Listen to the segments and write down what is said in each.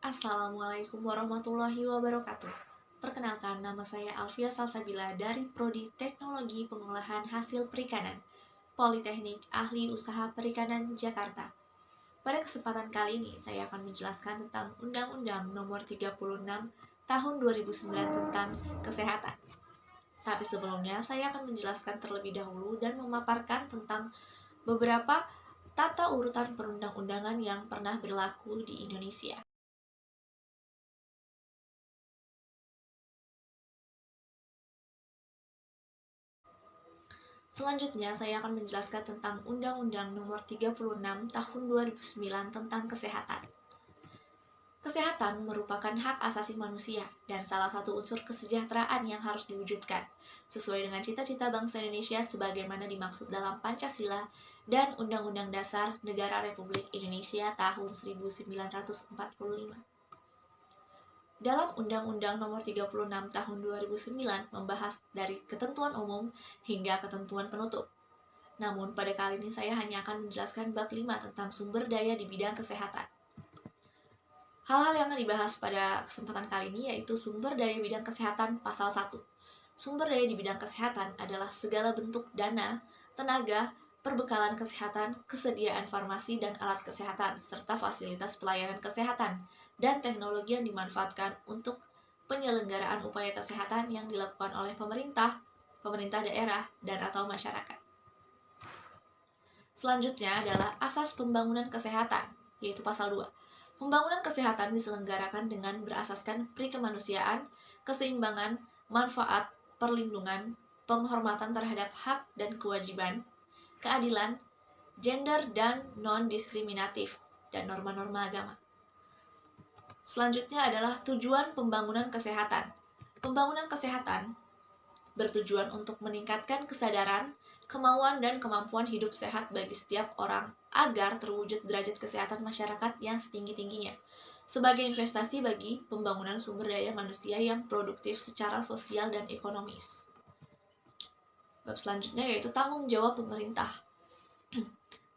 Assalamualaikum warahmatullahi wabarakatuh. Perkenalkan, nama saya Alfia Salsabila dari Prodi Teknologi Pengolahan Hasil Perikanan, Politeknik Ahli Usaha Perikanan Jakarta. Pada kesempatan kali ini, saya akan menjelaskan tentang Undang-Undang Nomor 36 Tahun 2009 tentang Kesehatan. Tapi sebelumnya, saya akan menjelaskan terlebih dahulu dan memaparkan tentang beberapa tata urutan perundang-undangan yang pernah berlaku di Indonesia. Selanjutnya, saya akan menjelaskan tentang Undang-Undang Nomor 36 Tahun 2009 tentang Kesehatan. Kesehatan merupakan hak asasi manusia dan salah satu unsur kesejahteraan yang harus diwujudkan, sesuai dengan cita-cita bangsa Indonesia sebagaimana dimaksud dalam Pancasila dan Undang-Undang Dasar Negara Republik Indonesia tahun 1945. Dalam Undang-Undang Nomor 36 Tahun 2009 membahas dari ketentuan umum hingga ketentuan penutup. Namun, pada kali ini saya hanya akan menjelaskan bab 5 tentang sumber daya di bidang kesehatan. Hal-hal yang akan dibahas pada kesempatan kali ini yaitu sumber daya bidang kesehatan pasal 1. Sumber daya di bidang kesehatan adalah segala bentuk dana, tenaga, perbekalan kesehatan, kesediaan farmasi dan alat kesehatan, serta fasilitas pelayanan kesehatan, dan teknologi yang dimanfaatkan untuk penyelenggaraan upaya kesehatan yang dilakukan oleh pemerintah, pemerintah daerah, dan atau masyarakat. Selanjutnya adalah asas pembangunan kesehatan, yaitu pasal 2. Pembangunan kesehatan diselenggarakan dengan berasaskan prikemanusiaan, keseimbangan, manfaat, perlindungan, penghormatan terhadap hak dan kewajiban, keadilan, gender dan non-diskriminatif, dan norma-norma agama. Selanjutnya adalah tujuan pembangunan kesehatan. Pembangunan kesehatan bertujuan untuk meningkatkan kesadaran, kemauan, dan kemampuan hidup sehat bagi setiap orang agar terwujud derajat kesehatan masyarakat yang setinggi-tingginya sebagai investasi bagi pembangunan sumber daya manusia yang produktif secara sosial dan ekonomis. Bab selanjutnya yaitu tanggung jawab pemerintah.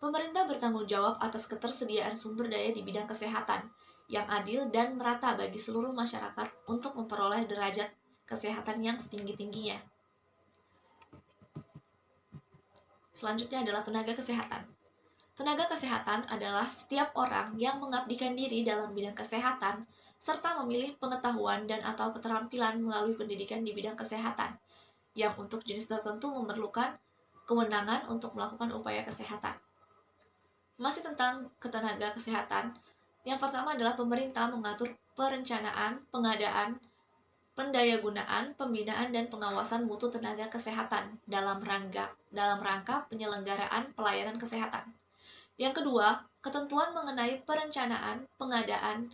Pemerintah bertanggung jawab atas ketersediaan sumber daya di bidang kesehatan yang adil dan merata bagi seluruh masyarakat untuk memperoleh derajat kesehatan yang setinggi-tingginya. Selanjutnya adalah tenaga kesehatan. Tenaga kesehatan adalah setiap orang yang mengabdikan diri dalam bidang kesehatan serta memilih pengetahuan dan atau keterampilan melalui pendidikan di bidang kesehatan yang untuk jenis tertentu memerlukan kewenangan untuk melakukan upaya kesehatan. Masih tentang ketenaga kesehatan, yang pertama adalah pemerintah mengatur perencanaan, pengadaan, pendayagunaan, pembinaan, dan pengawasan mutu tenaga kesehatan dalam rangka penyelenggaraan pelayanan kesehatan. Yang kedua, ketentuan mengenai perencanaan, pengadaan,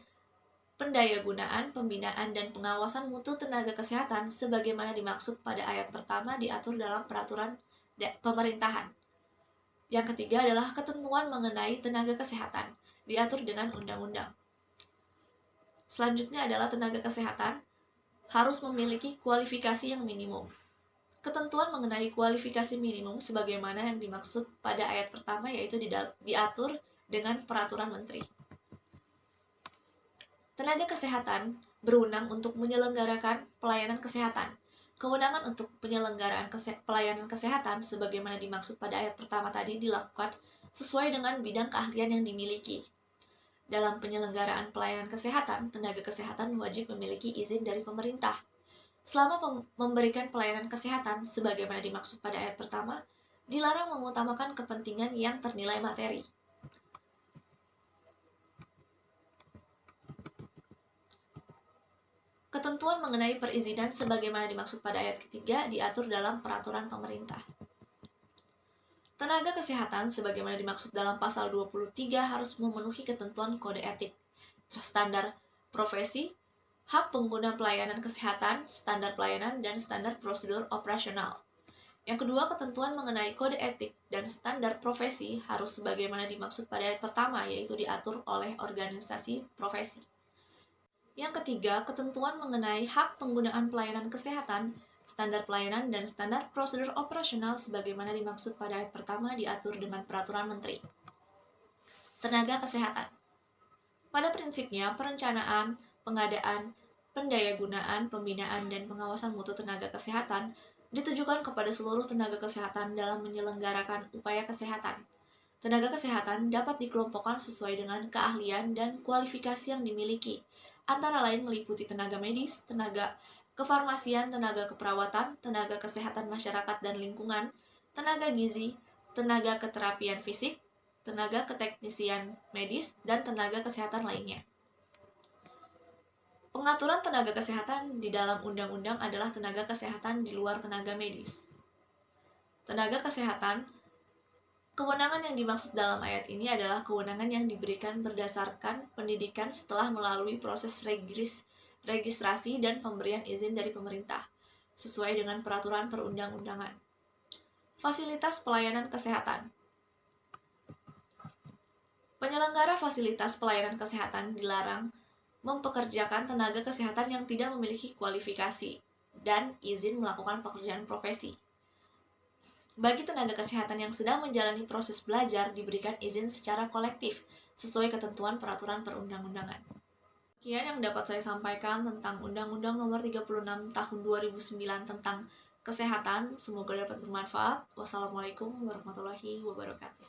pendayagunaan, pembinaan, dan pengawasan mutu tenaga kesehatan sebagaimana dimaksud pada ayat pertama diatur dalam peraturan pemerintahan. Yang ketiga adalah ketentuan mengenai tenaga kesehatan, diatur dengan undang-undang. Selanjutnya adalah tenaga kesehatan harus memiliki kualifikasi yang minimum. Ketentuan mengenai kualifikasi minimum sebagaimana yang dimaksud pada ayat pertama yaitu diatur dengan peraturan menteri. Tenaga kesehatan berwenang untuk menyelenggarakan pelayanan kesehatan. Kewenangan untuk penyelenggaraan pelayanan kesehatan sebagaimana dimaksud pada ayat pertama tadi dilakukan sesuai dengan bidang keahlian yang dimiliki. Dalam penyelenggaraan pelayanan kesehatan, tenaga kesehatan wajib memiliki izin dari pemerintah. Selama memberikan pelayanan kesehatan sebagaimana dimaksud pada ayat pertama, dilarang mengutamakan kepentingan yang ternilai materi. Ketentuan mengenai perizinan sebagaimana dimaksud pada ayat ketiga diatur dalam peraturan pemerintah. Tenaga kesehatan sebagaimana dimaksud dalam pasal 23 harus memenuhi ketentuan kode etik, standar profesi, hak pengguna pelayanan kesehatan, standar pelayanan, dan standar prosedur operasional. Yang kedua, ketentuan mengenai kode etik dan standar profesi harus sebagaimana dimaksud pada ayat pertama, yaitu diatur oleh organisasi profesi. Yang ketiga, ketentuan mengenai hak penggunaan pelayanan kesehatan, standar pelayanan, dan standar prosedur operasional sebagaimana dimaksud pada ayat pertama diatur dengan peraturan menteri. Tenaga kesehatan. Pada prinsipnya, perencanaan, pengadaan, pendayagunaan, pembinaan, dan pengawasan mutu tenaga kesehatan ditujukan kepada seluruh tenaga kesehatan dalam menyelenggarakan upaya kesehatan. Tenaga kesehatan dapat dikelompokkan sesuai dengan keahlian dan kualifikasi yang dimiliki, antara lain meliputi tenaga medis, tenaga kefarmasian, tenaga keperawatan, tenaga kesehatan masyarakat dan lingkungan, tenaga gizi, tenaga keterapian fisik, tenaga keteknisian medis, dan tenaga kesehatan lainnya. Pengaturan tenaga kesehatan di dalam undang-undang adalah tenaga kesehatan di luar tenaga medis. Tenaga kesehatan, kewenangan yang dimaksud dalam ayat ini adalah kewenangan yang diberikan berdasarkan pendidikan setelah melalui proses registrasi dan pemberian izin dari pemerintah, sesuai dengan peraturan perundang-undangan. Fasilitas pelayanan kesehatan. Penyelenggara fasilitas pelayanan kesehatan dilarang mempekerjakan tenaga kesehatan yang tidak memiliki kualifikasi dan izin melakukan pekerjaan profesi. Bagi tenaga kesehatan yang sedang menjalani proses belajar diberikan izin secara kolektif sesuai ketentuan peraturan perundang-undangan. Sekian yang dapat saya sampaikan tentang Undang-Undang Nomor 36 Tahun 2009 tentang kesehatan. Semoga dapat bermanfaat. Wassalamualaikum warahmatullahi wabarakatuh.